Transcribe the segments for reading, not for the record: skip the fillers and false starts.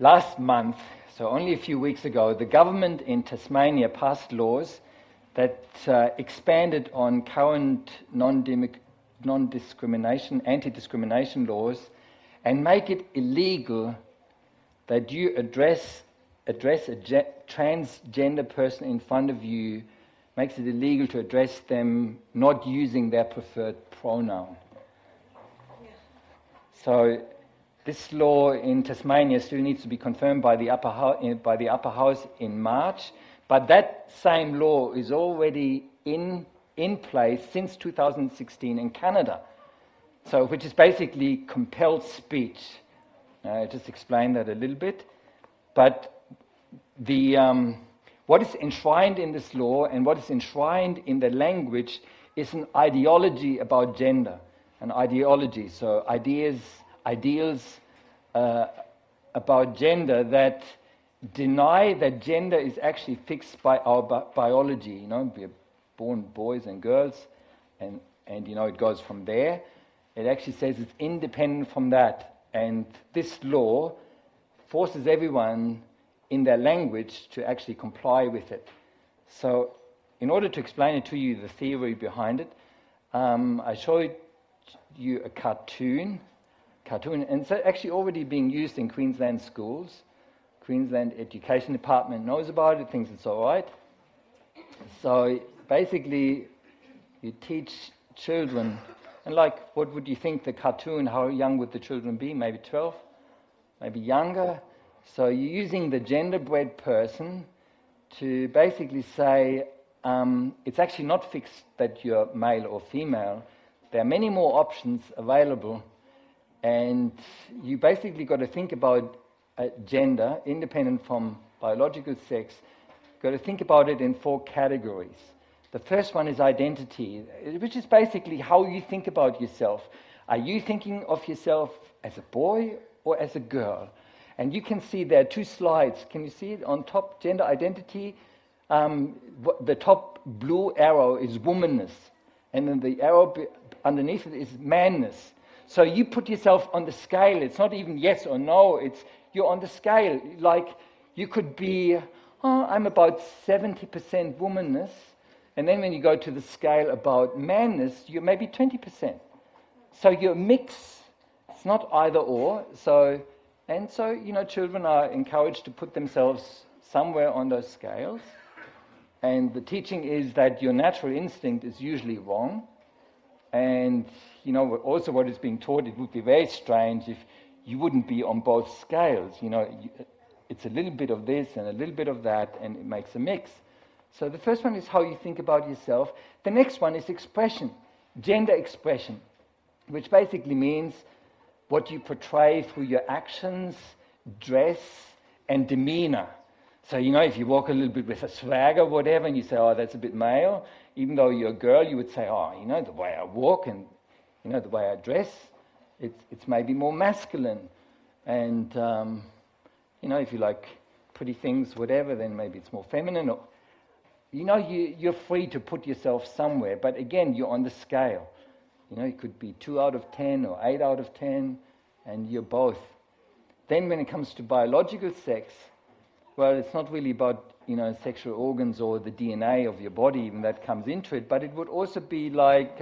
Last month, so only a few weeks ago, the government in Tasmania passed laws that expanded on current non-discrimination, anti-discrimination laws, and make it illegal that you address a transgender person in front of you, makes it illegal to address them not using their preferred pronoun. Yeah. So this law in Tasmania still needs to be confirmed by the upper house in March, but that same law is already in place since 2016 in Canada, so which is basically compelled speech. I just explained that a little bit, but what is enshrined in this law and what is enshrined in the language is an ideology about gender, an ideology, so ideals about gender that deny that gender is actually fixed by our biology. You know, we're born boys and girls, and you know, it goes from there. It actually says it's independent from that, and this law forces everyone in their language to actually comply with it. So in order to explain it to you, the theory behind it, I showed you a cartoon, and it's actually already being used in Queensland schools. Queensland Education Department knows about it, thinks it's all right. So basically, you teach children, and like, what would you think the cartoon, how young would the children be? Maybe 12, maybe younger. So you're using the gender-bred person to basically say, it's actually not fixed that you're male or female. There are many more options available, and you basically got to think about gender, independent from biological sex. You've got to think about it in 4 categories. The first one is identity, which is basically how you think about yourself. Are you thinking of yourself as a boy or as a girl? And you can see there are 2 slides. Can you see it on top? Gender identity. The top blue arrow is womanness, and then the arrow underneath it is manness. So you put yourself on the scale. It's not even yes or no. It's you're on the scale. Like you could be, I'm about 70% womanness, and then when you go to the scale about manness, you're maybe 20%. So you're a mix. It's not either or. So you know, children are encouraged to put themselves somewhere on those scales. And the teaching is that your natural instinct is usually wrong. And, you know, also what is being taught, it would be very strange if you wouldn't be on both scales. You know, it's a little bit of this and a little bit of that, and it makes a mix. So the first one is how you think about yourself. The next one is expression, gender expression, which basically means what you portray through your actions, dress, and demeanor. So, you know, if you walk a little bit with a swag or whatever, and you say, oh, that's a bit male, even though you're a girl, you would say, oh, you know, the way I walk and, you know, the way I dress, it's maybe more masculine. And, you know, if you like pretty things, whatever, then maybe it's more feminine. Or, you know, you're free to put yourself somewhere, but again, you're on the scale. You know, it could be 2 out of 10 or 8 out of 10, and you're both. Then when it comes to biological sex, well, it's not really about, you know, sexual organs or the DNA of your body, even that comes into it, but it would also be like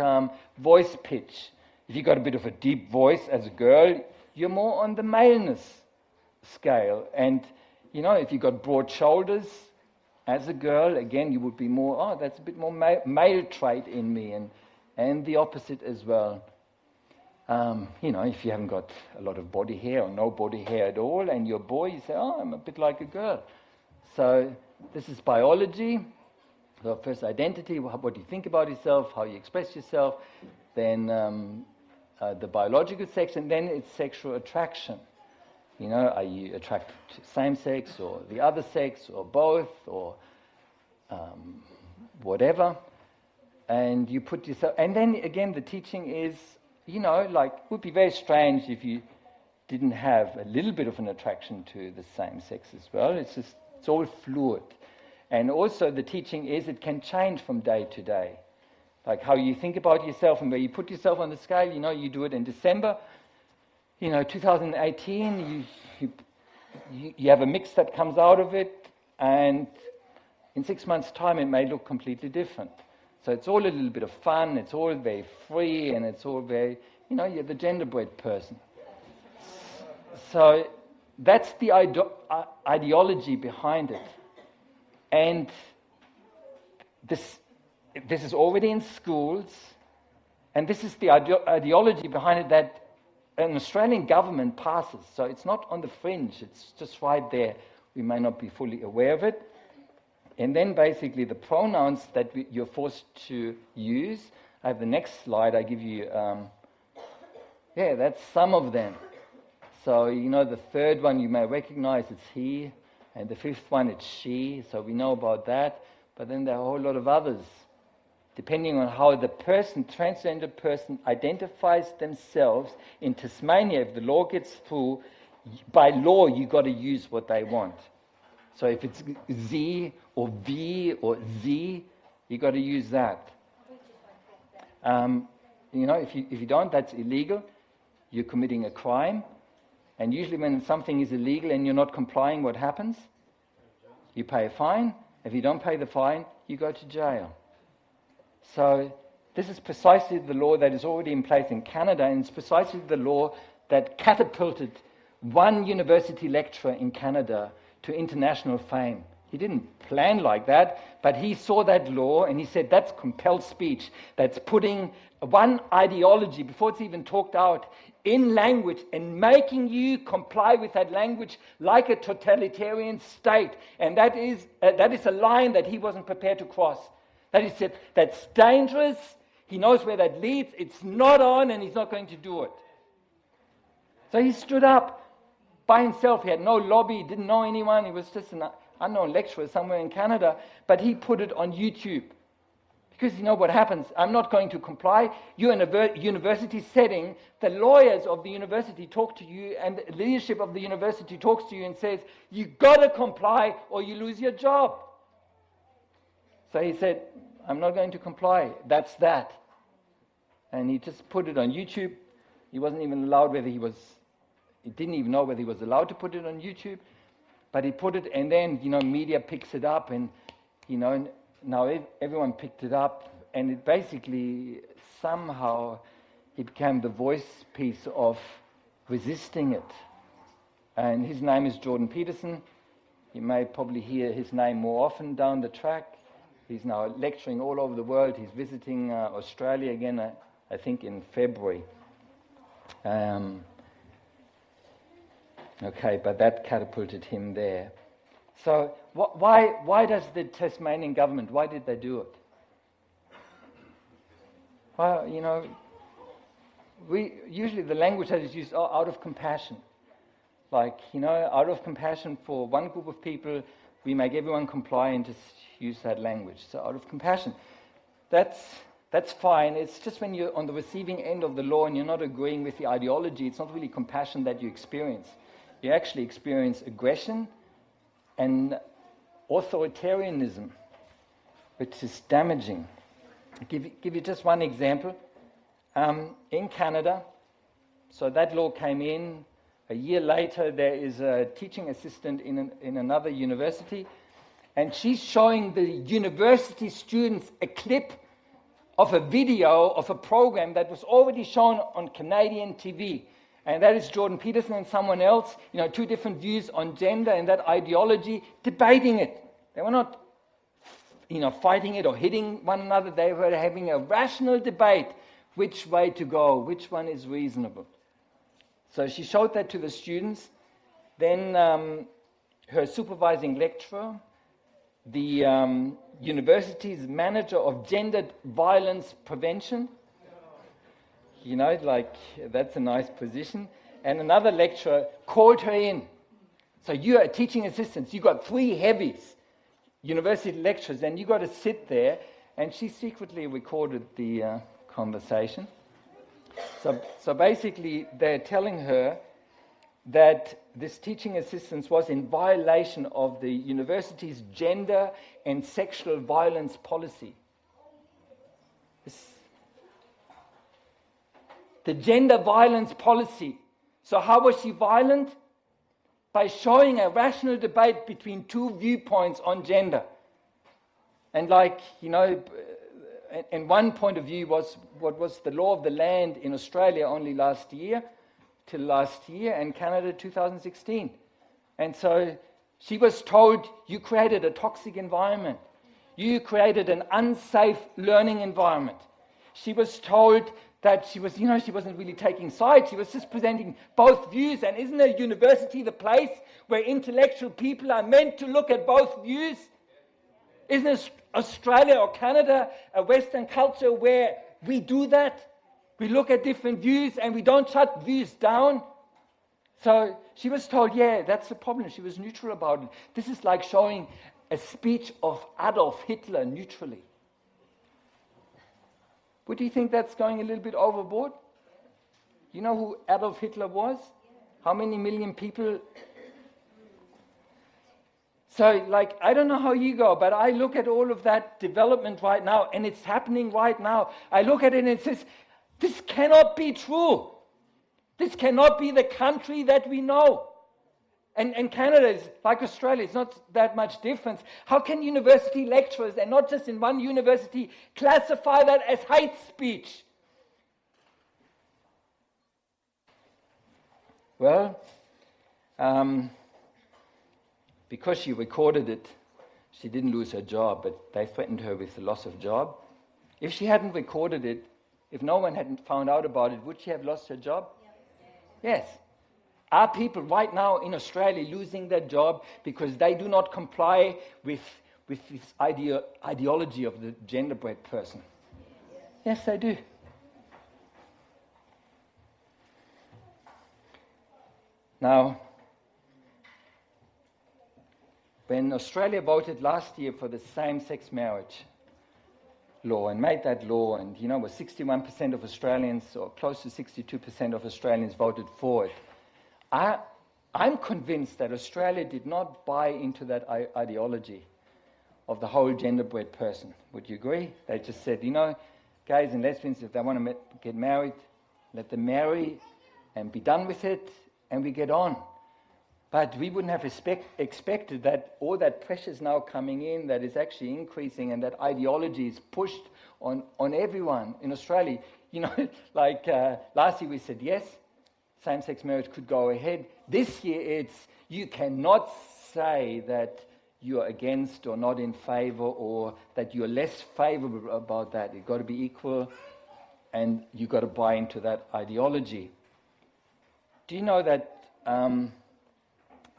voice pitch. If you've got a bit of a deep voice as a girl, you're more on the maleness scale. And, you know, if you've got broad shoulders as a girl, again, you would be more, oh, that's a bit more male trait in me, and the opposite as well. You know, if you haven't got a lot of body hair or no body hair at all, and you're a boy, you say, oh, I'm a bit like a girl. So this is biology. So first identity, what do you think about yourself, how you express yourself, then the biological sex, and then it's sexual attraction. You know, are you attracted to same sex or the other sex or both or whatever? And you put yourself, and then again the teaching is, you know, like, it would be very strange if you didn't have a little bit of an attraction to the same sex as well. It's all fluid. And also the teaching is it can change from day to day. Like how you think about yourself and where you put yourself on the scale, you know, you do it in December, you know, 2018, you you have a mix that comes out of it, and in 6 months' time it may look completely different. So it's all a little bit of fun, it's all very free, and it's all very, you're the genderbread person. So that's the ideology behind it. And this is already in schools, and this is the ideology behind it that an Australian government passes. So it's not on the fringe, it's just right there. We may not be fully aware of it. And then basically the pronouns that you're forced to use. I have the next slide. I give you, that's some of them. So, the third one you may recognize, it's he. And the fifth one, it's she. So we know about that. But then there are a whole lot of others. Depending on how the transgender person, identifies themselves in Tasmania, if the law gets through, by law you've got to use what they want. So if it's Z or V or Z, you've got to use that. If you don't, that's illegal. You're committing a crime. And usually when something is illegal and you're not complying, what happens? You pay a fine. If you don't pay the fine, you go to jail. So this is precisely the law that is already in place in Canada, and it's precisely the law that catapulted one university lecturer in Canada to international fame. He didn't plan like that, but he saw that law and he said, that's compelled speech. That's putting one ideology, before it's even talked out, in language and making you comply with that language like a totalitarian state. And that is a line that he wasn't prepared to cross. That he said, that's dangerous. He knows where that leads. It's not on, and he's not going to do it. So he stood up by himself. He had no lobby. He didn't know anyone. He was just an unknown lecturer somewhere in Canada. But he put it on YouTube. Because you know what happens? I'm not going to comply. You're in a university setting. The lawyers of the university talk to you, and the leadership of the university talks to you and says, you've got to comply or you lose your job. So he said, I'm not going to comply. That's that. And he just put it on YouTube. He wasn't even allowed he didn't even know whether he was allowed to put it on YouTube. But he put it, and then, media picks it up, and, now everyone picked it up, and it basically, somehow, it became the voice piece of resisting it. And his name is Jordan Peterson. You may probably hear his name more often down the track. He's now lecturing all over the world. He's visiting Australia again, I think in February. But that catapulted him there. So why does the Tasmanian government, why did they do it? Well, usually the language that is used out of compassion. Like, out of compassion for one group of people, we make everyone comply and just use that language. So out of compassion. That's fine. It's just when you're on the receiving end of the law and you're not agreeing with the ideology, it's not really compassion that you experience. You actually experience aggression and authoritarianism, which is damaging. I'll give you just one example. In Canada, so that law came in. A year later, there is a teaching assistant in another university, and she's showing the university students a clip of a video of a program that was already shown on Canadian TV. And that is Jordan Peterson and someone else, two different views on gender and that ideology, debating it. They were not, fighting it or hitting one another. They were having a rational debate, which way to go, which one is reasonable. So she showed that to the students. Then her supervising lecturer, the university's manager of gender violence prevention, that's a nice position. And another lecturer called her in. So you are teaching assistants. You got 3 heavies, university lecturers, and you got to sit there. And she secretly recorded the conversation. So basically, they're telling her that this teaching assistant was in violation of the university's gender and sexual violence policy. The gender violence policy. So how was she violent? by showing a rational debate between two viewpoints on gender. And and one point of view was what was the law of the land in Australia only till last year, and Canada 2016. And so she was told, you created a toxic environment. You created an unsafe learning environment. She was told that she wasn't really taking sides. She was just presenting both views. And isn't a university the place where intellectual people are meant to look at both views? Isn't Australia or Canada a Western culture where we do that? We look at different views and we don't shut views down. So she was told, yeah, that's the problem. She was neutral about it. This is like showing a speech of Adolf Hitler neutrally. Would you think that's going a little bit overboard? You know who Adolf Hitler was? How many million people? So, I don't know how you go, but I look at all of that development right now, and it's happening right now. I look at it and it says, this cannot be true. This cannot be the country that we know. And Canada is like Australia, it's not that much difference. How can university lecturers, and not just in one university, classify that as hate speech? Well, because she recorded it, she didn't lose her job, but they threatened her with the loss of job. If she hadn't recorded it, if no one hadn't found out about it, would she have lost her job? Yes. Are people right now in Australia losing their job because they do not comply with this ideology of the genderbread person? Yes, they do. Now, when Australia voted last year for the same-sex marriage law and made that law, and was 61% of Australians, or close to 62% of Australians voted for it, I'm convinced that Australia did not buy into that ideology of the whole genderbread person. Would you agree? They just said, gays and lesbians, if they want to get married, let them marry and be done with it, and we get on. But we wouldn't have expected that all that pressure is now coming in, that is actually increasing, and that ideology is pushed on everyone in Australia. Last year we said yes, same-sex marriage could go ahead. This year you cannot say that you're against or not in favor, or that you're less favorable about that. You've got to be equal, and you've got to buy into that ideology. Do you know that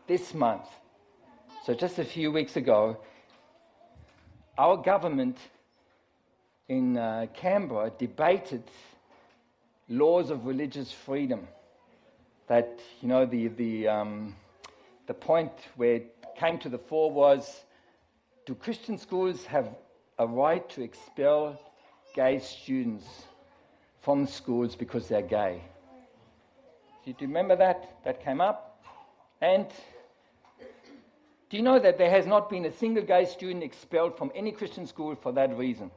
this month, so just a few weeks ago, our government in Canberra debated laws of religious freedom? That, the point where it came to the fore was, do Christian schools have a right to expel gay students from schools because they're gay? Do you remember that? That came up. And do you know that there has not been a single gay student expelled from any Christian school for that reason?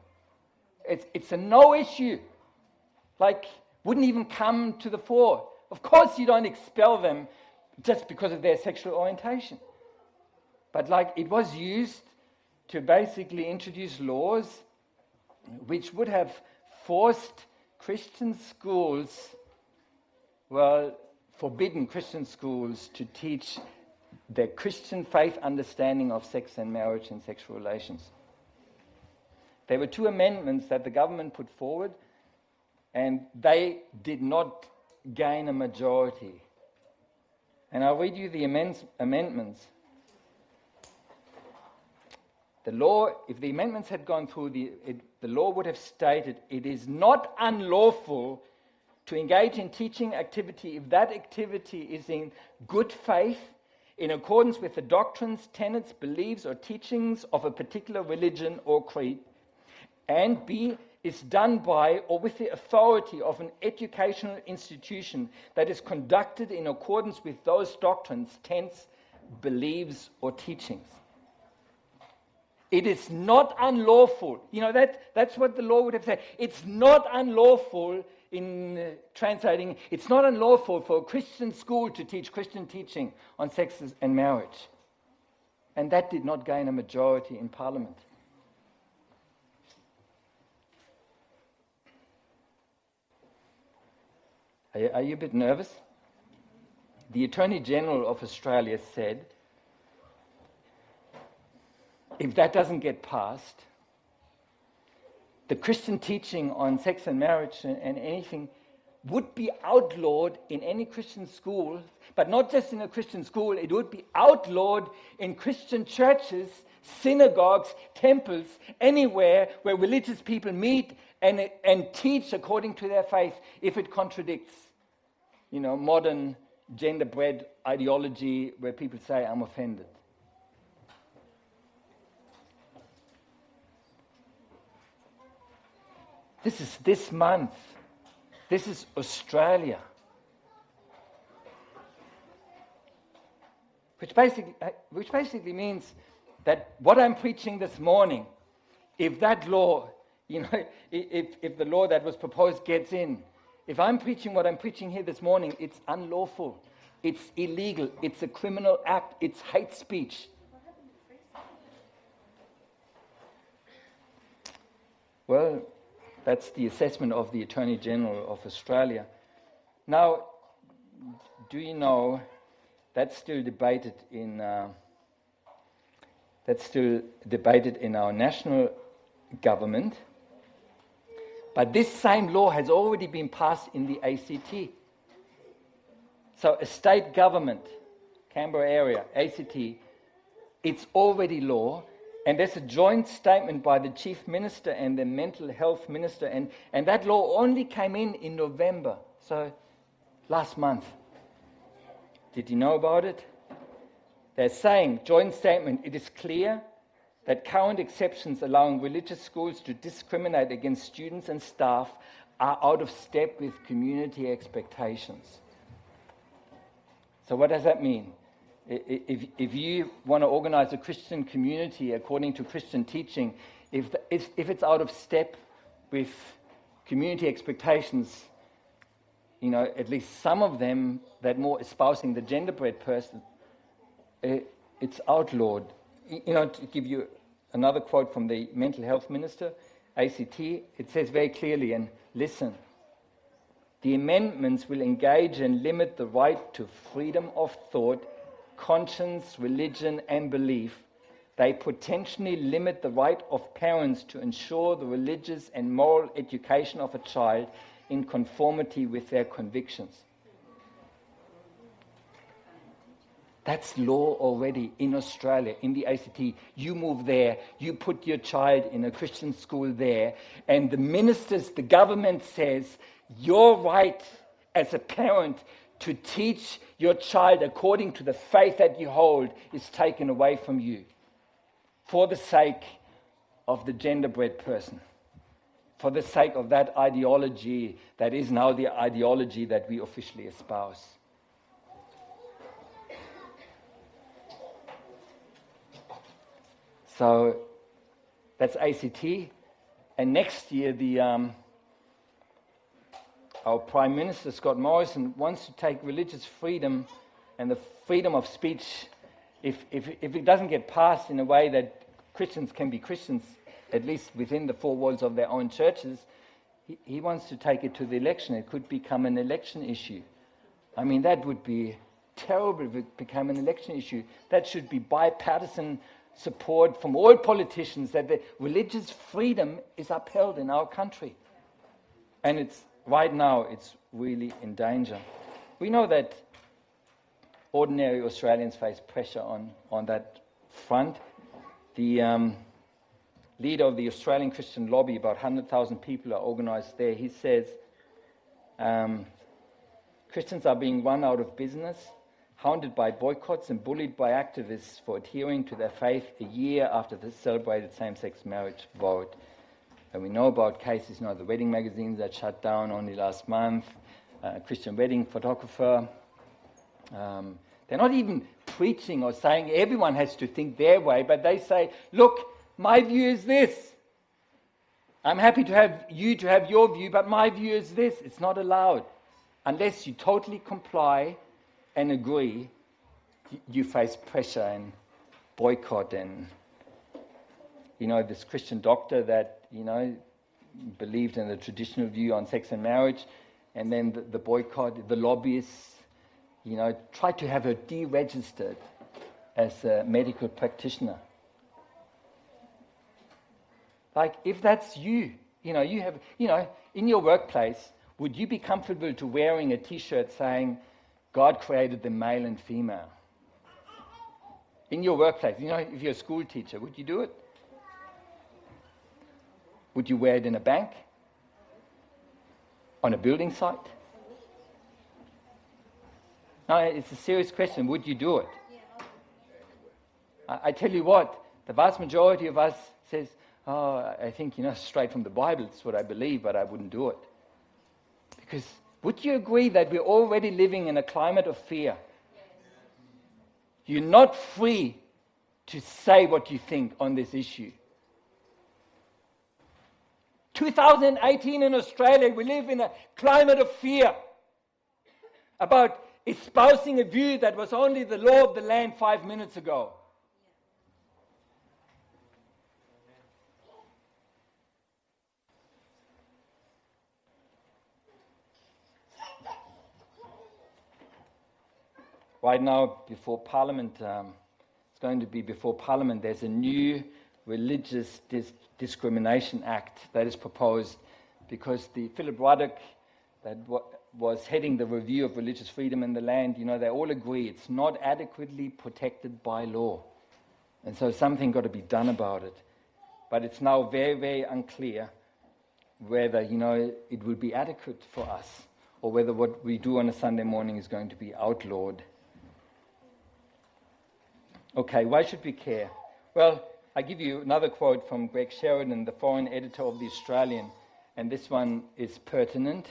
It's a no issue. Wouldn't even come to the fore. Of course you don't expel them just because of their sexual orientation. But it was used to basically introduce laws which would have forced Christian schools, forbidden Christian schools to teach their Christian faith understanding of sex and marriage and sexual relations. There were 2 amendments that the government put forward, and they did not gain a majority. And I'll read you the amendments. The law, if the amendments had gone through, the law would have stated, it is not unlawful to engage in teaching activity if that activity is in good faith, in accordance with the doctrines, tenets, beliefs, or teachings of a particular religion or creed, and B, is done by or with the authority of an educational institution that is conducted in accordance with those doctrines, tenets, beliefs, or teachings. It is not unlawful. That's what the law would have said. It's not unlawful translating, it's not unlawful for a Christian school to teach Christian teaching on sex and marriage. And that did not gain a majority in Parliament. Are you a bit nervous? The Attorney General of Australia said, if that doesn't get passed, the Christian teaching on sex and marriage and anything would be outlawed in any Christian school, but not just in a Christian school, it would be outlawed in Christian churches, synagogues, temples, anywhere where religious people meet and teach according to their faith if it contradicts, modern gender-bred ideology where people say, I'm offended. This is this month. This is Australia. Which basically means that what I'm preaching this morning, if that law, if the law that was proposed gets in, if I'm preaching what I'm preaching here this morning, it's unlawful, it's illegal, it's a criminal act, it's hate speech. Well, that's the assessment of the Attorney General of Australia. Now, do you know that's still debated in our national government? But this same law has already been passed in the ACT. So a state government, Canberra area, ACT, it's already law. And there's a joint statement by the Chief Minister and the Mental Health Minister. And that law only came in November, so last month. Did you know about it? They're saying, joint statement, it is clear that current exceptions allowing religious schools to discriminate against students and staff are out of step with community expectations. So what does that mean? If you want to organize a Christian community according to Christian teaching, if it's out of step with community expectations, at least some of them that more espousing the gender-bred person, it's outlawed. To give you another quote from the Mental Health Minister, ACT, it says very clearly, and listen, the amendments will engage and limit the right to freedom of thought, conscience, religion, and belief. They potentially limit the right of parents to ensure the religious and moral education of a child in conformity with their convictions. That's law already in Australia, in the ACT. You move there, you put your child in a Christian school there, and the ministers, the government says, your right as a parent to teach your child according to the faith that you hold is taken away from you for the sake of the gender-bred person, for the sake of that ideology that is now the ideology that we officially espouse. So that's ACT, and next year our Prime Minister, Scott Morrison, wants to take religious freedom and the freedom of speech, if it doesn't get passed in a way that Christians can be Christians, at least within the four walls of their own churches, he wants to take it to the election. It could become an election issue. I mean, that would be terrible if it became an election issue. That should be bipartisan support from all politicians that the religious freedom is upheld in our country. And right now, it's really in danger. We know that ordinary Australians face pressure on that front. The leader of the Australian Christian lobby, about 100,000 people are organised there. He says, Christians are being run out of business, hounded by boycotts and bullied by activists for adhering to their faith a year after the celebrated same-sex marriage vote. And we know about cases, the wedding magazines that shut down only last month, Christian wedding photographer. They're not even preaching or saying everyone has to think their way, but they say, look, my view is this. I'm happy to have you to have your view, but my view is this. It's not allowed. Unless you totally comply and agree, you face pressure and boycott. And, this Christian doctor that, believed in the traditional view on sex and marriage, and then the boycott, the lobbyists, tried to have her deregistered as a medical practitioner. Like, if that's you, you have, in your workplace, would you be comfortable to wearing a T-shirt saying, God created them male and female? In your workplace, if you're a school teacher, would you do it? Would you wear it in a bank? On a building site? No, it's a serious question. Would you do it? I tell you what, the vast majority of us says, I think, straight from the Bible, it's what I believe, but I wouldn't do it. Because would you agree that we're already living in a climate of fear? You're not free to say what you think on this issue. 2018 in Australia, we live in a climate of fear about espousing a view that was only the law of the land 5 minutes ago. Right now, before Parliament, it's going to be before Parliament, there's a new Religious Discrimination Act that is proposed because the Philip Ruddock that was heading the review of religious freedom in the land, they all agree it's not adequately protected by law. And so something got to be done about it. But it's now very, very unclear whether, it will be adequate for us or whether what we do on a Sunday morning is going to be outlawed. Okay, why should we care? Well, I give you another quote from Greg Sheridan, the foreign editor of The Australian, and this one is pertinent.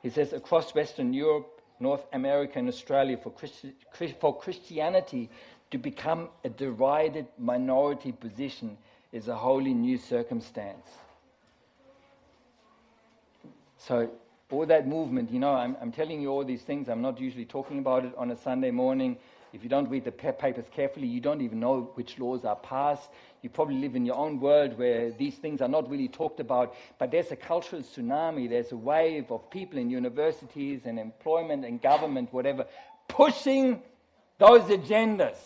He says, across Western Europe, North America and Australia, for Christianity to become a derided minority position is a wholly new circumstance. So all that movement, I'm telling you all these things. I'm not usually talking about it on a Sunday morning. If you don't read the papers carefully, you don't even know which laws are passed. You probably live in your own world where these things are not really talked about. But there's a cultural tsunami. There's a wave of people in universities and employment and government, whatever, pushing those agendas.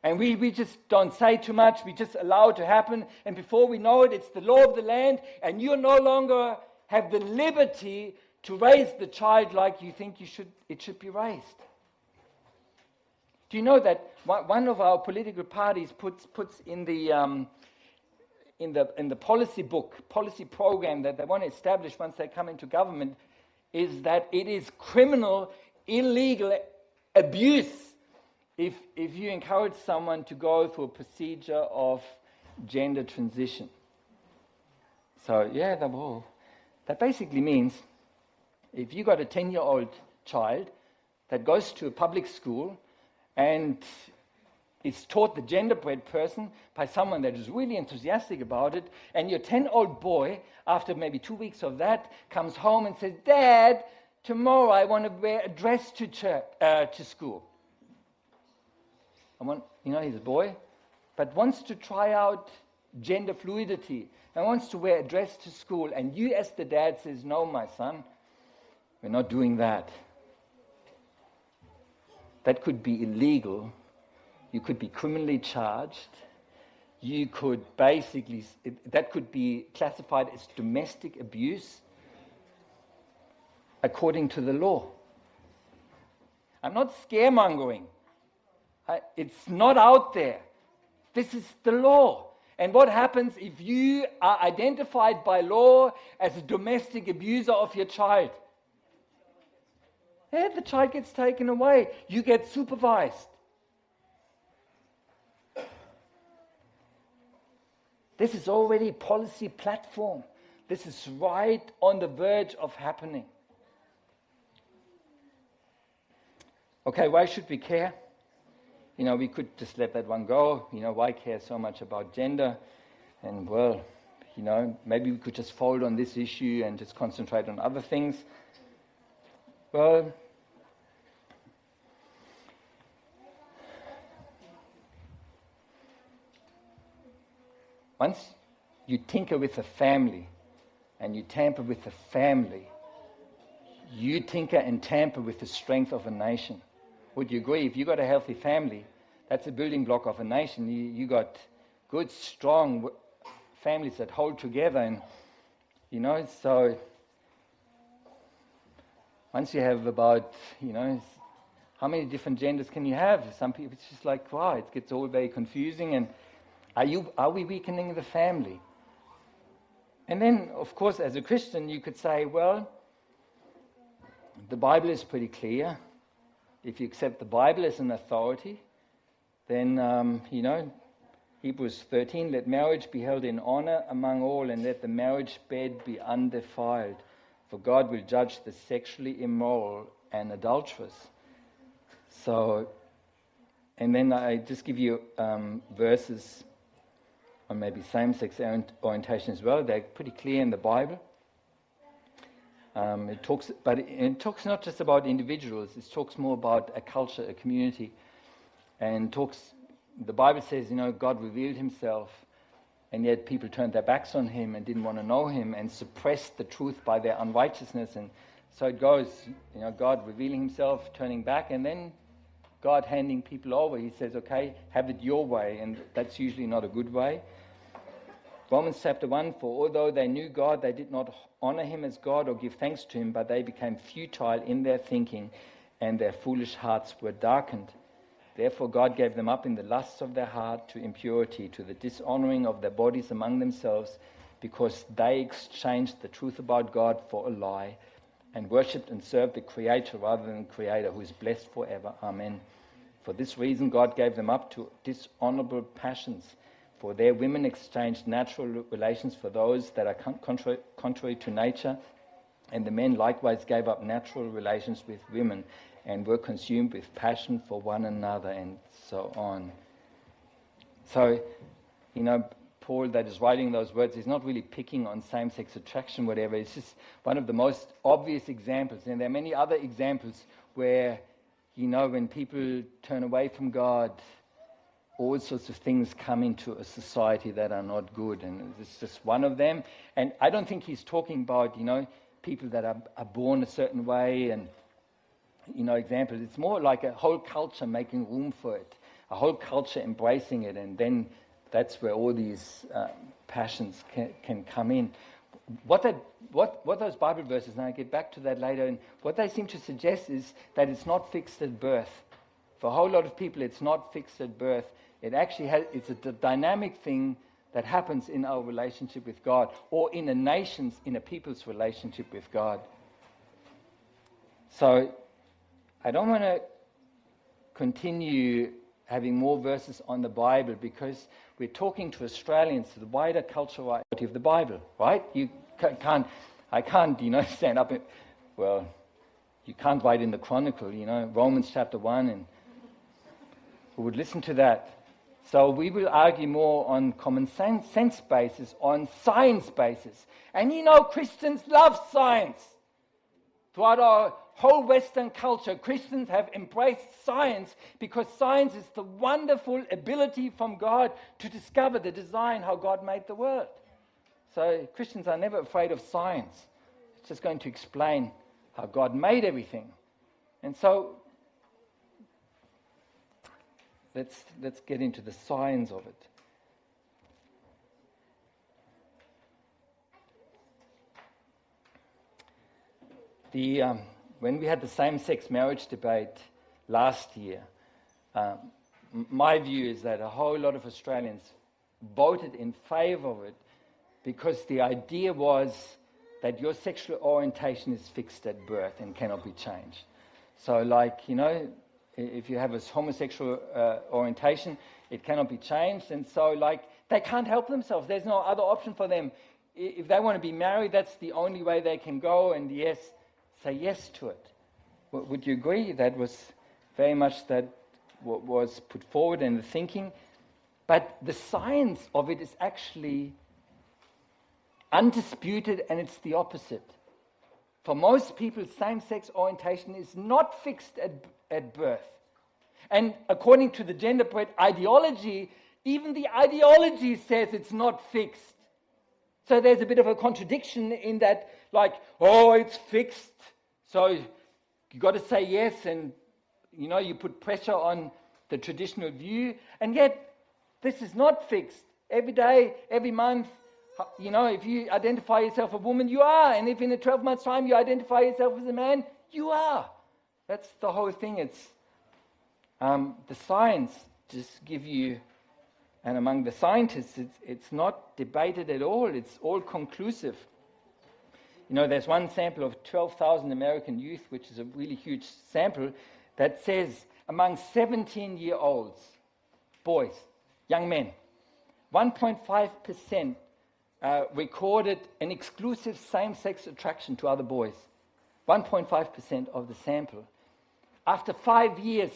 And we just don't say too much. We just allow it to happen. And before we know it, it's the law of the land. And you no longer have the liberty to raise the child like you think it should be raised. Do you know that one of our political parties puts in the policy book, policy program that they want to establish once they come into government, is that it is criminal, illegal abuse if you encourage someone to go through a procedure of gender transition. So that basically means if you got a 10-year-old child that goes to a public school and is taught the gender-bred person by someone that is really enthusiastic about it, and your 10-year-old boy, after maybe 2 weeks of that, comes home and says, Dad, tomorrow I want to wear a dress to school. He's a boy, but wants to try out gender fluidity and wants to wear a dress to school, and you as the dad says, no, my son, we're not doing that. That could be illegal. You could be criminally charged. You could that could be classified as domestic abuse according to the law. I'm not scaremongering. It's not out there. This is the law. And what happens if you are identified by law as a domestic abuser of your child? The child gets taken away. You get supervised. This is already policy platform. This is right on the verge of happening. Okay, why should we care? We could just let that one go. Why care so much about gender? And maybe we could just fold on this issue and just concentrate on other things. Well, once you tinker with a family and you tamper with a family, you tinker and tamper with the strength of a nation. Would you agree? If you got a healthy family, that's a building block of a nation. You got good, strong families that hold together, and so once you have about, how many different genders can you have? Some people, it's just like, wow, it gets all very confusing. And are we weakening the family? And then, of course, as a Christian, you could say, well, the Bible is pretty clear. If you accept the Bible as an authority, then, Hebrews 13, let marriage be held in honor among all, and let the marriage bed be undefiled, for God will judge the sexually immoral and adulterous. So, and then I just give you verses on maybe same-sex orientation as well. They're pretty clear in the Bible. It talks not just about individuals. It talks more about a culture, a community, and the Bible says, God revealed himself, and yet people turned their backs on him and didn't want to know him and suppressed the truth by their unrighteousness. And so it goes, God revealing himself, turning back, and then God handing people over. He says, okay, have it your way, and that's usually not a good way. Romans chapter 1, for although they knew God, they did not honor him as God or give thanks to him, but they became futile in their thinking, and their foolish hearts were darkened. Therefore God gave them up in the lusts of their heart to impurity, to the dishonoring of their bodies among themselves, because they exchanged the truth about God for a lie, and worshipped and served the Creator rather than the Creator, who is blessed forever. Amen. For this reason God gave them up to dishonorable passions, for their women exchanged natural relations for those that are contrary to nature, and the men likewise gave up natural relations with women, and were consumed with passion for one another, and so on. So, Paul that is writing those words is not really picking on same-sex attraction, whatever. It's just one of the most obvious examples. And there are many other examples where, when people turn away from God, all sorts of things come into a society that are not good. And it's just one of them. And I don't think he's talking about, people that are born a certain way and, examples. It's more like a whole culture making room for it, a whole culture embracing it, and then that's where all these passions can come in. What those Bible verses, and I'll get back to that later, and what they seem to suggest is that it's not fixed at birth. For a whole lot of people, it's not fixed at birth. It actually it's a dynamic thing that happens in our relationship with God, or in a people's relationship with God. So I don't want to continue having more verses on the Bible, because we're talking to Australians, to the wider cultural reality of the Bible, right? I can't, stand up you can't write in the Chronicle, Romans chapter 1, and who would listen to that? So we will argue more on common sense basis, on science basis. And Christians love science. Throughout our whole Western culture, Christians have embraced science, because science is the wonderful ability from God to discover the design, how God made the world. So Christians are never afraid of science. It's just going to explain how God made everything. And so let's get into the science of it. When we had the same-sex marriage debate last year, my view is that a whole lot of Australians voted in favour of it, because the idea was that your sexual orientation is fixed at birth and cannot be changed. So if you have a homosexual orientation, it cannot be changed, and so they can't help themselves. There's no other option for them. If they want to be married, that's the only way they can go, and say yes to it. Would you agree? That was very much that what was put forward in the thinking. But the science of it is actually undisputed, and it's the opposite. For most people, same-sex orientation is not fixed at birth. And according to the gender-bread ideology, even the ideology says it's not fixed. So there's a bit of a contradiction in that, like, oh, it's fixed, so you got to say yes, and you put pressure on the traditional view, and yet this is not fixed. Every day, every month, if you identify yourself a woman, you are, and if in a 12 months' time you identify yourself as a man, you are. That's the whole thing. It's the science just give you, and among the scientists, it's not debated at all. It's all conclusive. There's one sample of 12,000 American youth, which is a really huge sample, that says among 17-year-olds, boys, young men, 1.5% recorded an exclusive same-sex attraction to other boys. 1.5% of the sample. After 5 years,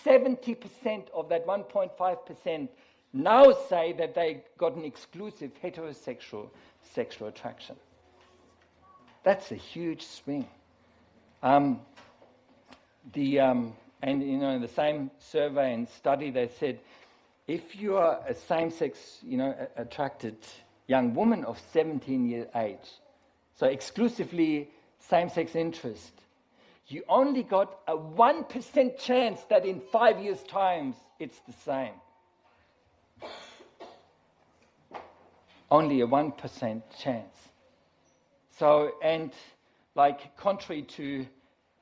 70% of that 1.5% now say that they got an exclusive heterosexual sexual attraction. That's a huge swing. In the same survey and study, they said, if you are a same-sex, attracted young woman of 17 years age, so exclusively same-sex interest, you only got a 1% chance that in 5 years' time it's the same. Only a 1% chance. So, and like contrary to,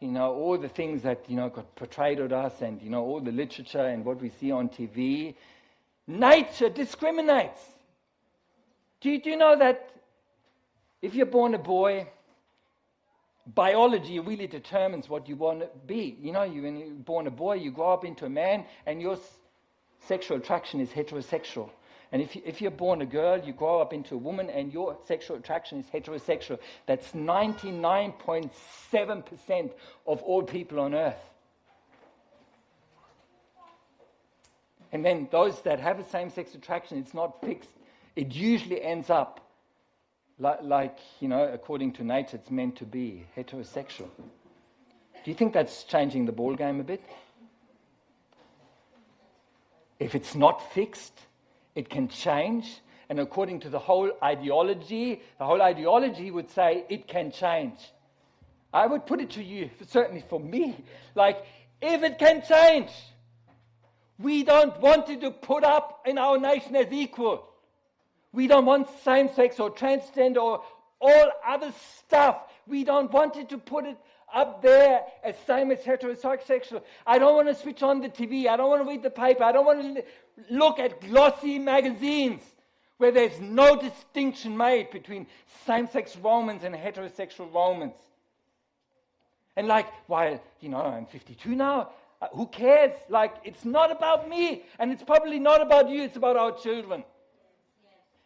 all the things that, got portrayed at us and, all the literature and what we see on TV, nature discriminates. Do you know that if you're born a boy, biology really determines what you want to be? When you're born a boy, you grow up into a man and your sexual attraction is heterosexual. And if you're born a girl, you grow up into a woman and your sexual attraction is heterosexual. That's 99.7% of all people on earth. And then those that have a same-sex attraction, it's not fixed. It usually ends up like according to nature, it's meant to be heterosexual. Do you think that's changing the ball game a bit? If it's not fixed, it can change, and according to the whole ideology would say it can change. I would put it to you, certainly for me, like, if it can change, we don't want it to put up in our nation as equal. We don't want same-sex or transgender or all other stuff. We don't want it to put it up there as same as heterosexual. I don't want to switch on the TV. I don't want to read the paper. I don't want to look at glossy magazines where there's no distinction made between same-sex Romans and heterosexual Romans. And while, I'm 52 now, who cares? It's not about me, and it's probably not about you, it's about our children.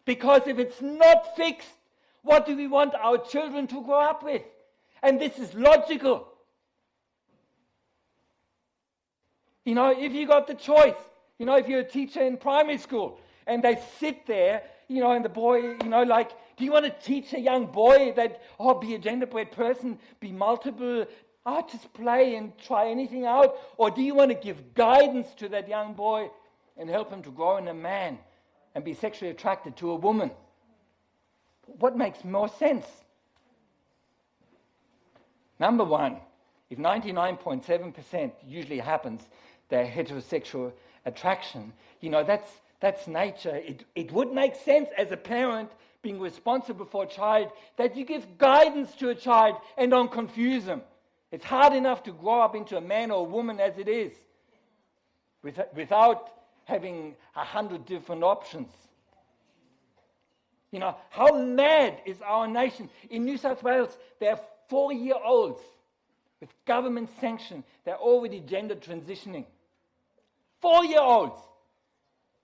Because if it's not fixed, what do we want our children to grow up with? And this is logical. If you got the choice, if you're a teacher in primary school and they sit there, and the boy, do you want to teach a young boy that, be a gender-bread person, be multiple, just play and try anything out? Or do you want to give guidance to that young boy and help him to grow in a man and be sexually attracted to a woman? What makes more sense? Number one, if 99.7% usually happens, they're heterosexual attraction, that's nature. It would make sense as a parent being responsible for a child that you give guidance to a child and don't confuse them. It's hard enough to grow up into a man or a woman as it is without having 100 different options. How mad is our nation? In New South Wales, there are 4-year-olds with government sanction. They're already gender transitioning. 4-year-olds.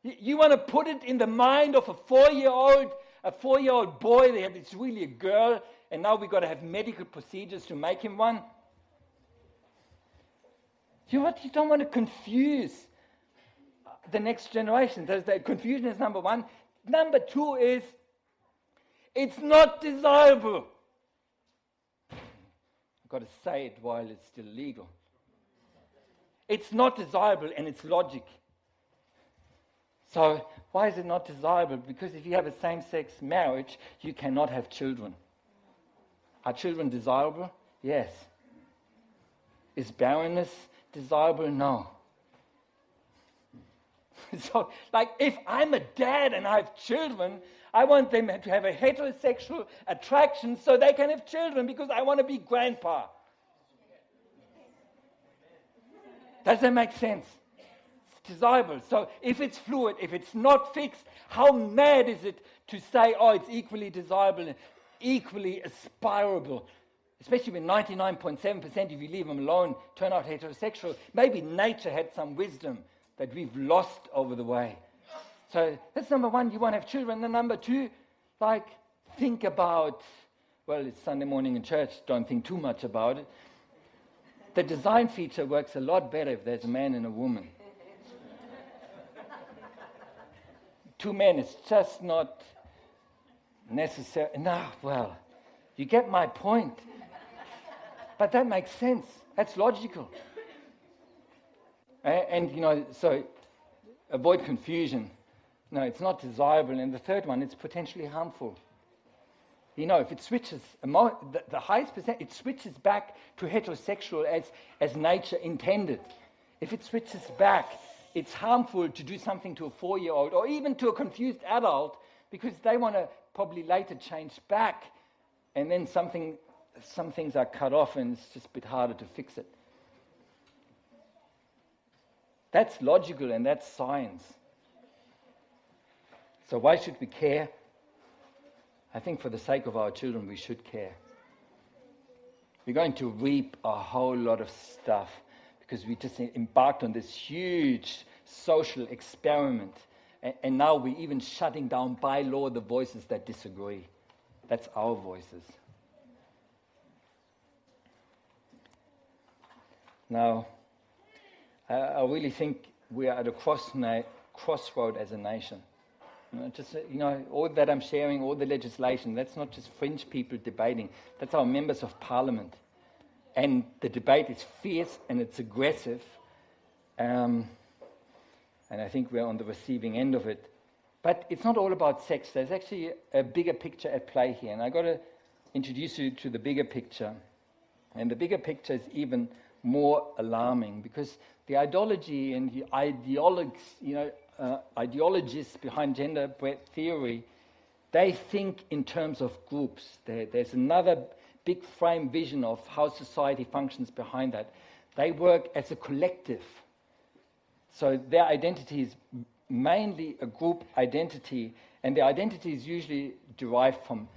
You want to put it in the mind of a 4-year-old boy that it's really a girl, and now we've got to have medical procedures to make him one? You don't want to confuse the next generation. The confusion is number one. Number two is, It's not desirable. I've got to say it while it's still legal. It's not desirable, and it's logic. So why is it not desirable? Because if you have a same-sex marriage, you cannot have children. Are children desirable? Yes. Is barrenness desirable? No. So, like, if I'm a dad and I have children, I want them to have a heterosexual attraction so they can have children because I want to be grandpa. Does that make sense? It's desirable. So if it's fluid, if it's not fixed, how mad is it to say, oh, it's equally desirable and equally aspirable? Especially when 99.7%, if you leave them alone, turn out heterosexual. Maybe nature had some wisdom that we've lost over the way. So that's number one, you want to have children. And number two, like, think about, well, it's Sunday morning in church, don't think too much about it. The design feature works a lot better if there's a man and a woman. Two men, it's just not necessary. No, well, you get my point. But that makes sense. That's logical. And, so avoid confusion. No, it's not desirable. And the third one, it's potentially harmful. If it switches, the highest percent, it switches back to heterosexual as nature intended. If it switches back, it's harmful to do something to a 4-year-old or even to a confused adult because they want to probably later change back. And then some things are cut off and it's just a bit harder to fix it. That's logical and that's science. So why should we care? I think for the sake of our children, we should care. We're going to reap a whole lot of stuff because we just embarked on this huge social experiment. And now we're even shutting down by law the voices that disagree. That's our voices. Now, I really think we are at a crossroad as a nation. All that I'm sharing, all the legislation, that's not just fringe people debating. That's our members of parliament. And the debate is fierce and it's aggressive. And I think we're on the receiving end of it. But it's not all about sex. There's actually a bigger picture at play here. And I've got to introduce you to the bigger picture. And the bigger picture is even more alarming because the ideology and the ideologists behind gender theory, they think in terms of groups. There's another big frame vision of how society functions behind that. They work as a collective. So their identity is mainly a group identity, and the identity is usually derived from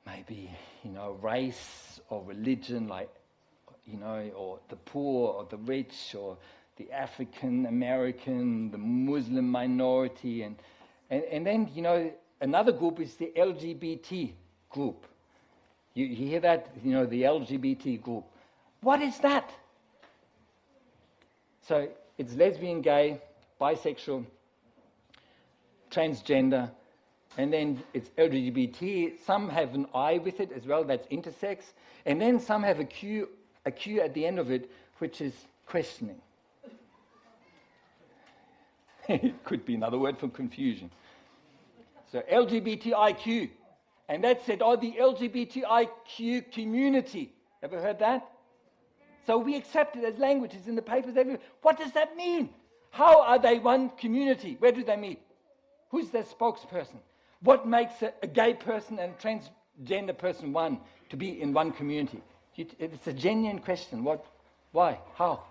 maybe, race or religion, like, or the poor or the rich or the African American, the Muslim minority, and then, another group is the LGBT group. You hear that? The LGBT group. What is that? So it's lesbian, gay, bisexual, transgender, and then it's LGBT. Some have an I with it as well, that's intersex, and then some have a Q at the end of it, which is questioning. It could be another word for confusion. So LGBTIQ. And that said, the LGBTIQ community. Ever heard that? So we accept it as languages in the papers everywhere. What does that mean? How are they one community? Where do they meet? Who's their spokesperson? What makes a gay person and a transgender person one to be in one community? It's a genuine question. What? Why? How?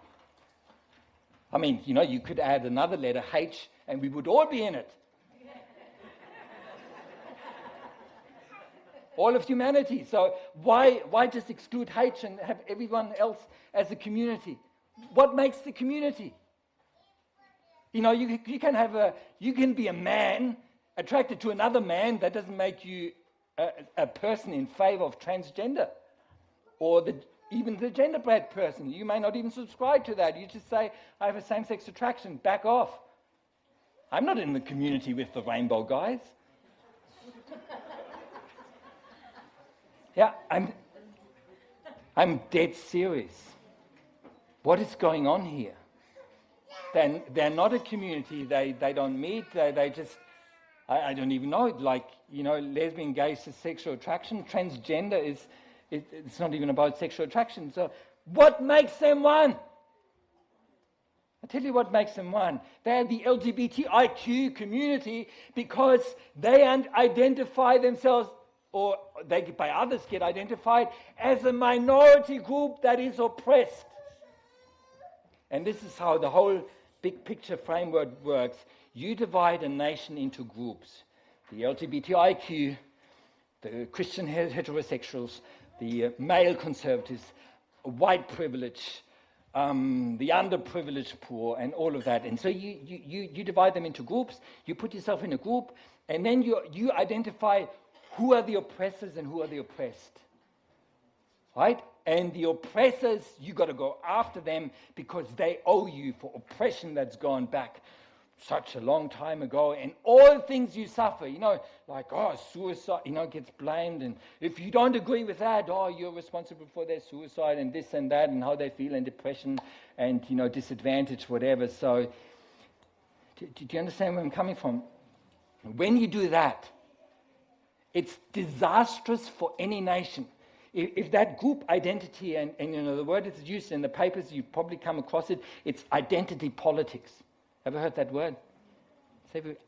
I mean, you could add another letter, H, and we would all be in it. All of humanity. So why just exclude H and have everyone else as a community? What makes the community? You can be a man attracted to another man. That doesn't make you a person in favor of transgender. Or even the gender-bred person. You may not even subscribe to that. You just say, I have a same-sex attraction, back off. I'm not in the community with the rainbow guys. Yeah, I'm dead serious. What is going on here? They're not a community. They don't meet. They just, I don't even know. Like, lesbian, gay, sexual attraction. Transgender it's not even about sexual attraction. So what makes them one? I'll tell you what makes them one. They're the LGBTIQ community because they identify themselves, or they by others get identified as a minority group that is oppressed. And this is how the whole big picture framework works. You divide a nation into groups. The LGBTIQ, the Christian heterosexuals, the male conservatives, white privilege, the underprivileged poor, and all of that. And so you divide them into groups, you put yourself in a group, and then you identify who are the oppressors and who are the oppressed. Right? And the oppressors, you got to go after them because they owe you for oppression that's gone back such a long time ago. And all things you suffer, like, suicide, gets blamed. And if you don't agree with that, you're responsible for their suicide and this and that and how they feel and depression and, disadvantage, whatever. So, do you understand where I'm coming from? When you do that, it's disastrous for any nation. If that group identity, and the word is used in the papers, you've probably come across it, it's identity politics. Ever heard that word?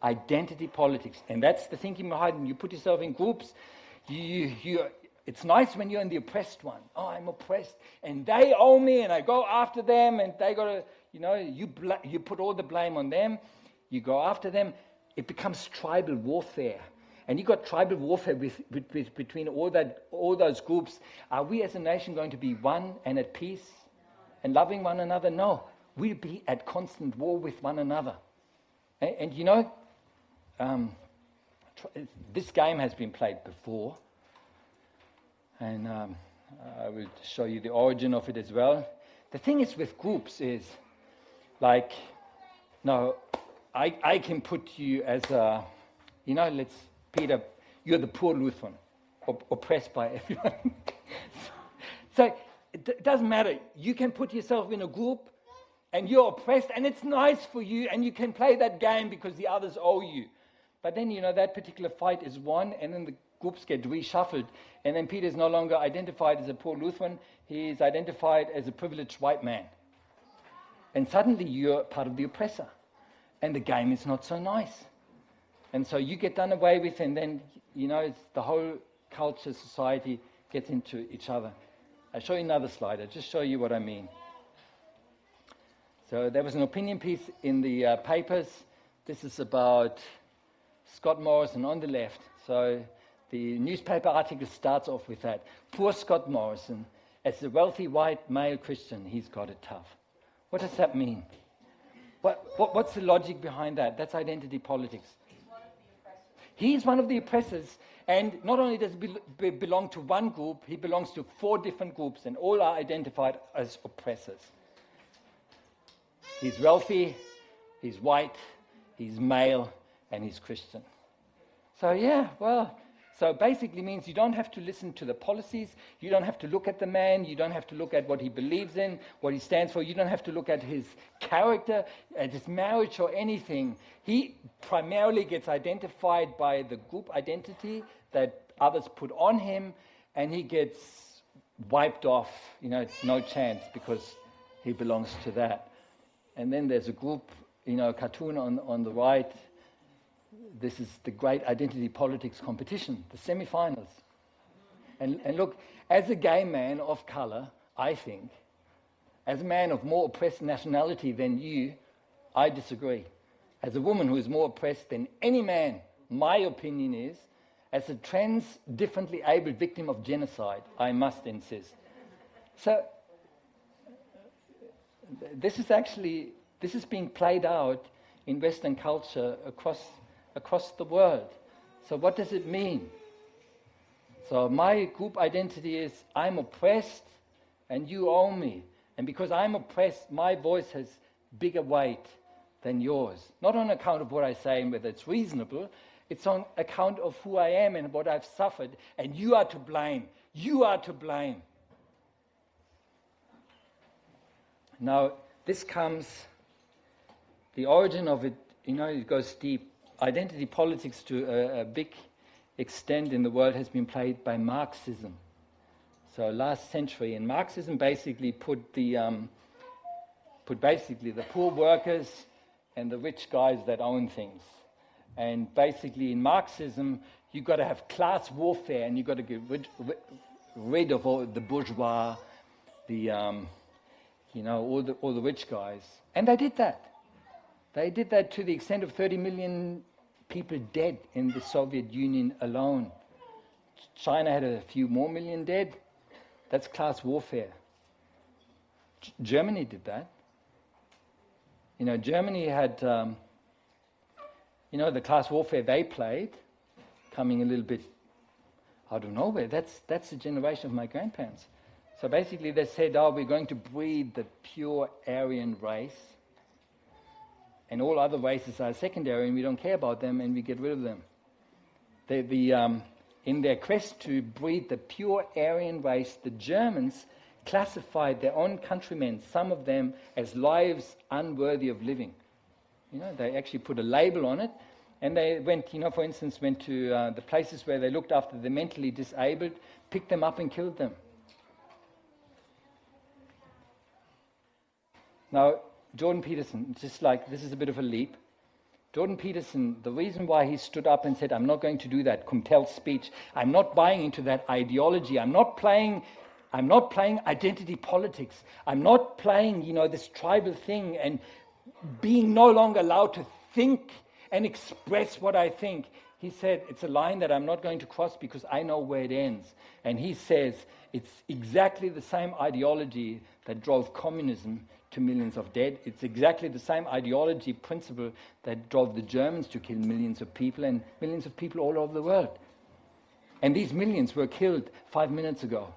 Identity politics. And that's the thinking behind it. You put yourself in groups. It's nice when you're in the oppressed one. Oh, I'm oppressed. And they owe me, and I go after them, and they got to, you put all the blame on them. You go after them. It becomes tribal warfare. And you got tribal warfare between all those groups. Are we as a nation going to be one and at peace and loving one another? No. We'll be at constant war with one another. And this game has been played before. And I will show you the origin of it as well. The thing is with groups is, like, no, I can put you as a, Peter, you're the poor Lutheran, oppressed by everyone. So it doesn't matter. You can put yourself in a group and you're oppressed and it's nice for you and you can play that game because the others owe you. But then, that particular fight is won and then the groups get reshuffled. And then Peter is no longer identified as a poor Lutheran. He's identified as a privileged white man. And suddenly you're part of the oppressor. And the game is not so nice. And so you get done away with, and then, it's the whole culture, society gets into each other. I'll show you another slide. I'll just show you what I mean. So there was an opinion piece in the papers. This is about Scott Morrison on the left. So the newspaper article starts off with that. Poor Scott Morrison, as a wealthy white male Christian, he's got it tough. What does that mean? What's the logic behind that? That's identity politics. He's one of the oppressors, and not only does he belong to one group, he belongs to 4 different groups, and all are identified as oppressors. He's wealthy, he's white, he's male, and he's Christian. So basically means you don't have to listen to the policies, you don't have to look at the man, you don't have to look at what he believes in, what he stands for, you don't have to look at his character, at his marriage or anything. He primarily gets identified by the group identity that others put on him, and he gets wiped off, no chance because he belongs to that. And then there's a group, cartoon on the right. This is the great identity politics competition, the semi-finals. And look, as a gay man of color, I think, as a man of more oppressed nationality than you, I disagree. As a woman who is more oppressed than any man, my opinion is, as a trans, differently abled victim of genocide, I must insist. So, this is being played out in Western culture across the world. So what does it mean? So my group identity is I'm oppressed and you owe me. And because I'm oppressed, my voice has bigger weight than yours. Not on account of what I say and whether it's reasonable, it's on account of who I am and what I've suffered. And you are to blame. You are to blame. Now, this comes, the origin of it, it goes deep. Identity politics to a big extent in the world has been played by Marxism. So last century, and Marxism basically put the poor workers and the rich guys that own things. And basically in Marxism, you've got to have class warfare, and you've got to get rid of all the bourgeois, all the rich guys. And they did that. They did that to the extent of 30 million people dead in the Soviet Union alone. China had a few more million dead. That's class warfare. Germany did that. Germany had, the class warfare they played, coming a little bit out of nowhere. That's the generation of my grandparents. So basically they said, we're going to breed the pure Aryan race, and all other races are secondary, and we don't care about them, and we get rid of them. In their quest to breed the pure Aryan race, the Germans classified their own countrymen, some of them, as lives unworthy of living. They actually put a label on it, and they went, for instance, went to the places where they looked after the mentally disabled, picked them up and killed them. Now, Jordan Peterson, just like, this is a bit of a leap. Jordan Peterson, the reason why he stood up and said, I'm not going to do that, compelled speech, I'm not buying into that ideology, I'm not playing identity politics, I'm not playing, this tribal thing and being no longer allowed to think and express what I think. He said, it's a line that I'm not going to cross because I know where it ends. And he says, it's exactly the same ideology that drove communism to millions of dead. It's exactly the same ideology principle that drove the Germans to kill millions of people, and millions of people all over the world. And these millions were killed 5 minutes ago.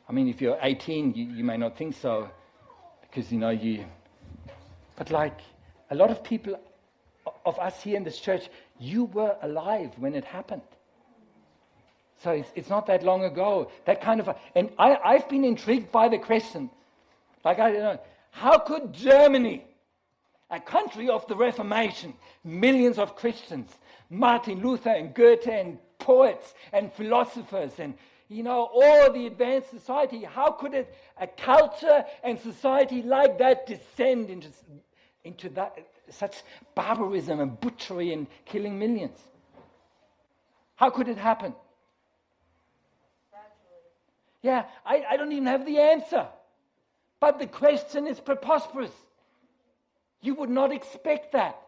I mean, if you're 18, you may not think so, because, But like a lot of people of us here in this church, you were alive when it happened. So it's not that long ago. That kind of... And I've been intrigued by the question, I don't know, how could Germany, a country of the Reformation, millions of Christians, Martin Luther and Goethe and poets and philosophers and, all the advanced society, how could a culture and society like that descend into that such barbarism and butchery and killing millions? How could it happen? Yeah, I don't even have the answer. But the question is preposterous. You would not expect that.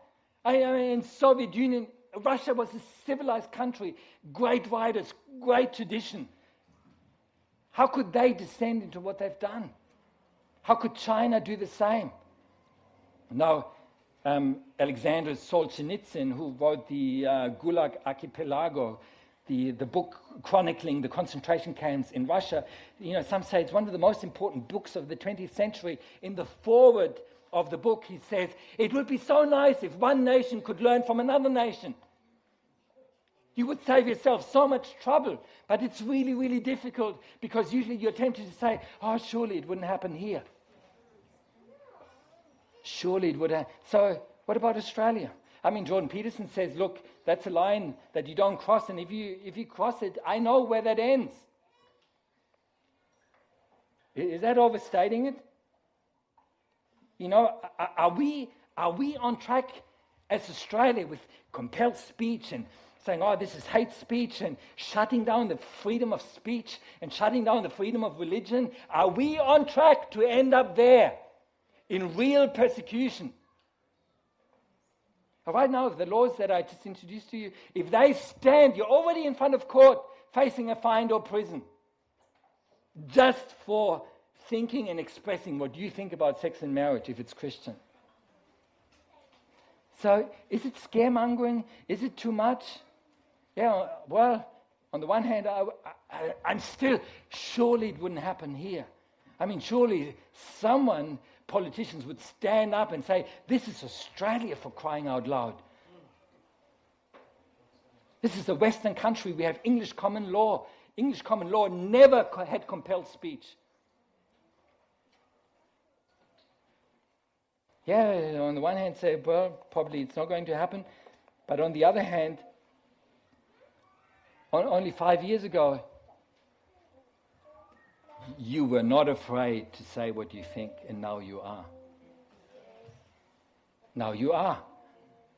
In Soviet Union, Russia was a civilized country, great writers, great tradition. How could they descend into what they've done? How could China do the same? Now, Alexander Solzhenitsyn, who wrote the Gulag Archipelago, the book chronicling the concentration camps in Russia, some say it's one of the most important books of the 20th century. In the foreword of the book, he says, it would be so nice if one nation could learn from another nation. You would save yourself so much trouble, but it's really, really difficult, because usually you're tempted to say, surely it wouldn't happen here. Surely it would. So what about Australia? Jordan Peterson says, look, that's a line that you don't cross, and if you cross it, I know where that ends. Is that overstating it? Are we on track as Australia with compelled speech and saying, this is hate speech, and shutting down the freedom of speech and shutting down the freedom of religion? Are we on track to end up there in real persecution? Right now, the laws that I just introduced to you, if they stand, you're already in front of court facing a fine or prison just for thinking and expressing what you think about sex and marriage if it's Christian. So is it scaremongering? Is it too much? Yeah, well, on the one hand, I'm still, surely it wouldn't happen here. Surely politicians would stand up and say, this is Australia, for crying out loud. This is a Western country. We have English common law. English common law never had compelled speech. Yeah, on the one hand say, well, probably it's not going to happen. But on the other hand, only 5 years ago, you were not afraid to say what you think, and now you are. Now you are.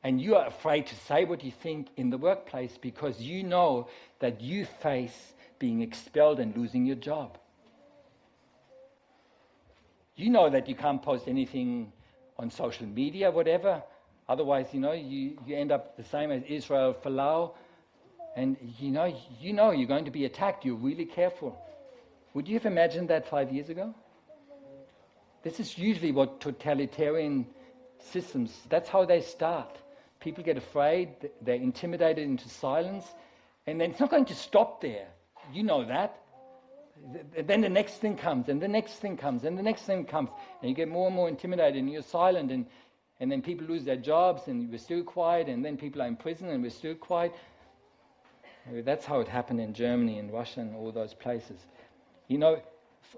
And you are afraid to say what you think in the workplace because you know that you face being expelled and losing your job. You know that you can't post anything on social media, whatever. Otherwise, you end up the same as Israel Folau. And you know you're going to be attacked. You're really careful. Would you have imagined that 5 years ago? This is usually what totalitarian systems, that's how they start. People get afraid, they're intimidated into silence, and then it's not going to stop there. You know that. Then the next thing comes, and the next thing comes, and the next thing comes, and you get more and more intimidated, and you're silent, and then people lose their jobs, and we're still quiet, and then people are in prison, and we're still quiet. That's how it happened in Germany and Russia and all those places.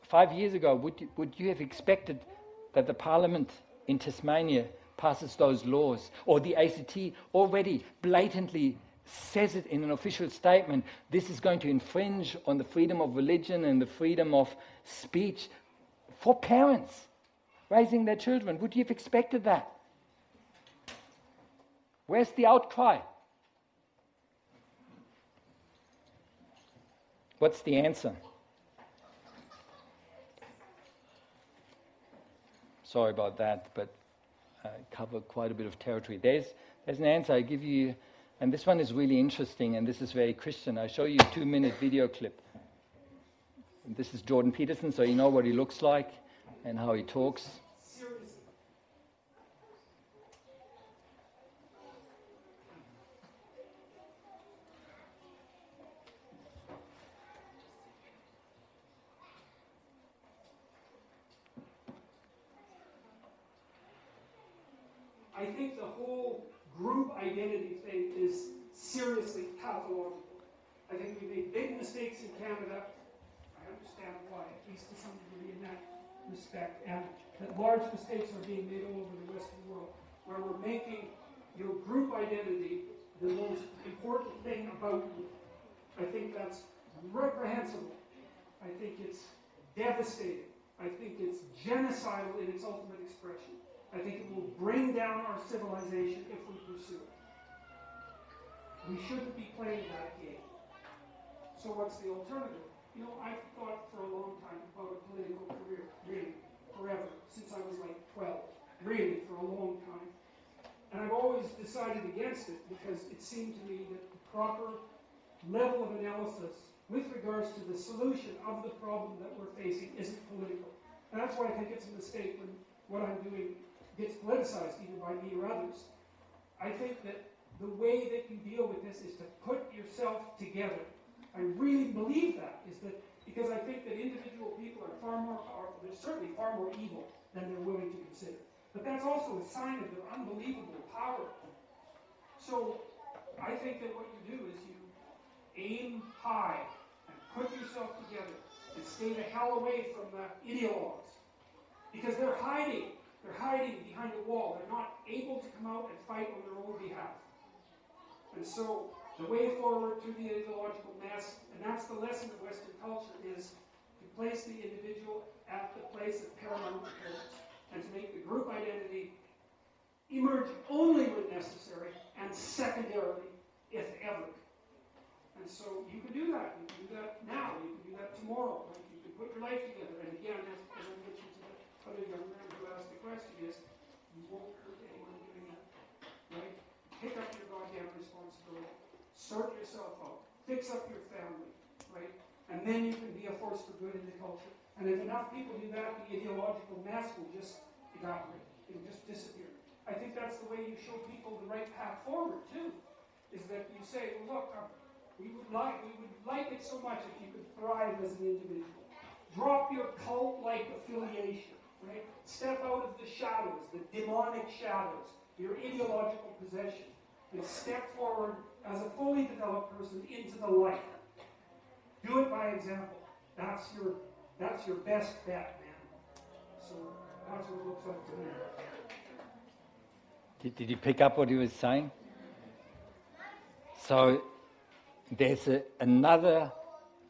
5 years ago, would you have expected that the parliament in Tasmania passes those laws, or the ACT already blatantly says it in an official statement, this is going to infringe on the freedom of religion and the freedom of speech for parents raising their children? Would you have expected that? Where's the outcry? What's the answer? Sorry about that, but I covered quite a bit of territory. There's an answer I give you, and this one is really interesting, and this is very Christian. I show you a 2-minute video clip. And this is Jordan Peterson, so you know what he looks like and how he talks. I think the whole group identity thing is seriously pathological. I think we made big mistakes in Canada. I understand why, at least to some degree in that respect, and that large mistakes are being made all over the Western world, where we're making your group identity the most important thing about you. I think that's reprehensible. I think it's devastating. I think it's genocidal in its ultimate expression. I think it will bring down our civilization if we pursue it. We shouldn't be playing that game. So what's the alternative? I've thought for a long time about a political career, really, forever, since I was like 12, really, for a long time. And I've always decided against it because it seemed to me that the proper level of analysis with regards to the solution of the problem that we're facing isn't political. And that's why I think it's a mistake when what I'm doing gets politicized either by me or others. I think that the way that you deal with this is to put yourself together. I really believe that, is that because I think that individual people are far more powerful, they're certainly far more evil than they're willing to consider. But that's also a sign of their unbelievable power. So I think that what you do is you aim high and put yourself together and stay the hell away from the ideologues. Because they're hiding. They're hiding behind a wall. They're not able to come out and fight on their own behalf. And so the way forward through the ideological mess, and that's the lesson of Western culture, is to place the individual at the place of paramount importance and to make the group identity emerge only when necessary and secondarily, if ever. And so you can do that. You can do that now. You can do that tomorrow. You can put your life together. And again, as I mentioned to the other young man who asked the question, is you won't hurt anyone doing that. Right? Pick up your goddamn responsibility. Sort yourself out. Fix up your family. Right? And then you can be a force for good in the culture. And if enough people do that, the ideological mass will just evaporate. It will just disappear. I think that's the way you show people the right path forward, too. Is that you say, well, look, we would like it so much if you could thrive as an individual. Drop your cult-like affiliation, right? Step out of the shadows, the demonic shadows, your ideological possession, and step forward as a fully developed person into the light. Do it by example. That's your best bet, man. So that's what it looks like to me. Did you pick up what he was saying? So there's another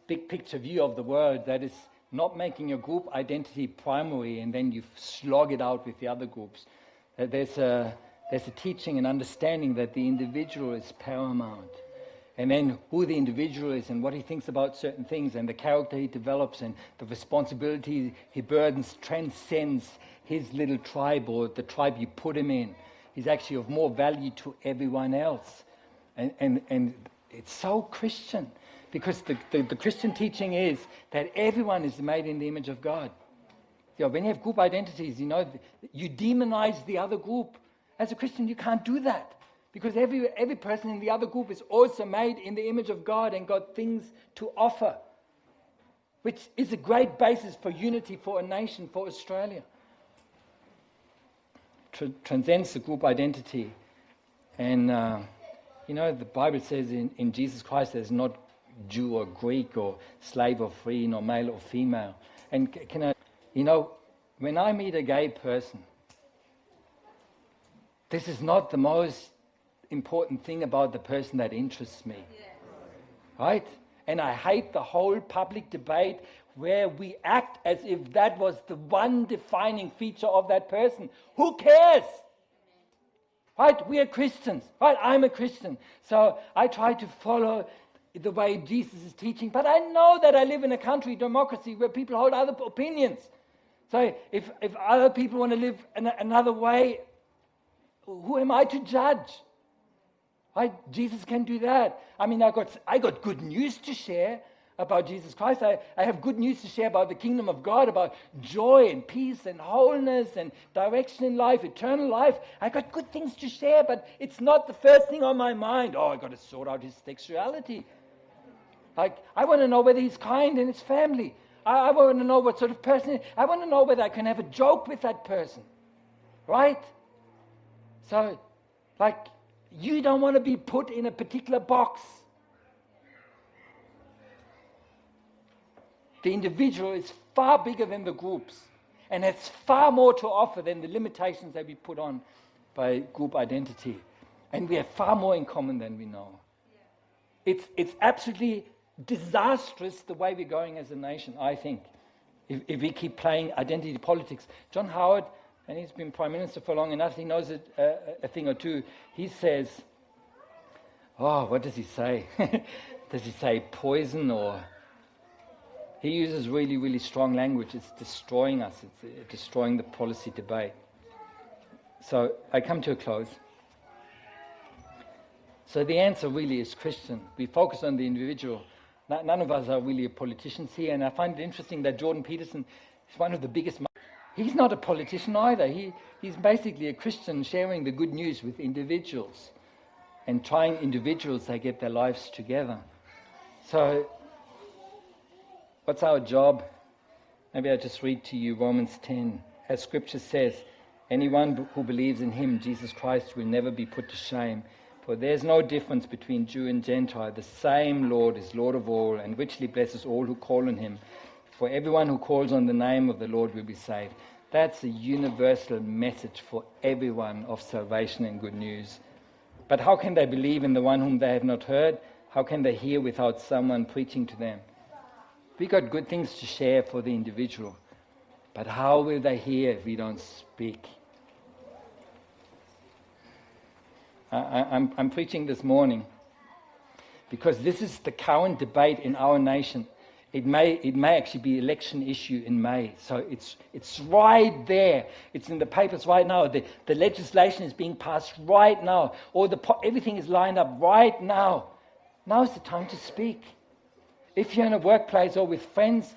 big picture view of the word that is not making your group identity primary and then you slog it out with the other groups. There's a teaching and understanding that the individual is paramount. And then who the individual is and what he thinks about certain things and the character he develops and the responsibility he burdens transcends his little tribe or the tribe you put him in. He's actually of more value to everyone else. And it's so Christian because the Christian teaching is that everyone is made in the image of God. You know, when you have group identities, you know, you demonize the other group. As a Christian, you can't do that. Because every person in the other group is also made in the image of God and got things to offer, which is a great basis for unity for a nation, for Australia. Transcends the group identity. And, you know, the Bible says in Jesus Christ there's not Jew or Greek or slave or free, nor male or female. And you know, when I meet a gay person, this is not the most important thing about the person that interests me. Right? And I hate the whole public debate where we act as if that was the one defining feature of that person. Who cares? Right? We are Christians. Right? I'm a Christian. So I try to follow the way Jesus is teaching. But I know that I live in a country, democracy, where people hold other opinions. So if other people want to live another way, who am I to judge? Right? Jesus can do that. I mean, I got good news to share about Jesus Christ. I have good news to share about the kingdom of God, about joy and peace and wholeness and direction in life, eternal life. I got good things to share, but it's not the first thing on my mind. Oh, I got to sort out his sexuality. Like, I want to know whether he's kind in his family. I want to know what sort of person he is. I want to know whether I can have a joke with that person. Right? So, like, you don't want to be put in a particular box. The individual is far bigger than the groups and has far more to offer than the limitations that we put on by group identity. And we have far more in common than we know. It's absolutely disastrous the way we're going as a nation, I think, if we keep playing identity politics. John Howard, and he's been Prime Minister for long enough, he knows a thing or two. He says, what does he say? Does he say poison or... He uses really, really strong language. It's destroying us. It's destroying the policy debate. So I come to a close. So the answer really is Christian. We focus on the individual. None of us are really politicians here, and I find it interesting that Jordan Peterson is one of the biggest... He's not a politician either. He's basically a Christian sharing the good news with individuals and trying individuals to get their lives together. So, what's our job? Maybe I'll just read to you Romans 10. As Scripture says, anyone who believes in him, Jesus Christ, will never be put to shame. For there's no difference between Jew and Gentile. The same Lord is Lord of all and richly blesses all who call on him. For everyone who calls on the name of the Lord will be saved. That's a universal message for everyone of salvation and good news. But how can they believe in the one whom they have not heard? How can they hear without someone preaching to them? We got good things to share for the individual. But how will they hear if we don't speak? I'm preaching this morning because this is the current debate in our nation. It may actually be election issue in May. So it's right there. It's in the papers right now. The legislation is being passed right now. Everything is lined up right now. Now's the time to speak. If you're in a workplace or with friends,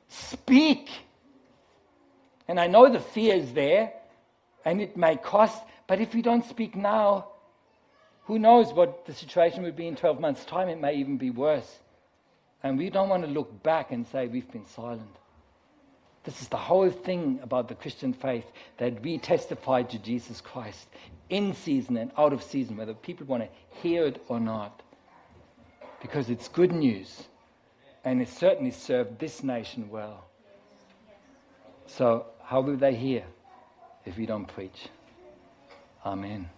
speak. And I know the fear is there, and it may cost, but if you don't speak now, who knows what the situation will be in 12 months' time? It may even be worse. And we don't want to look back and say we've been silent. This is the whole thing about the Christian faith, that we testify to Jesus Christ in season and out of season, whether people want to hear it or not. Because it's good news. And it certainly served this nation well. So how will they hear if we don't preach? Amen.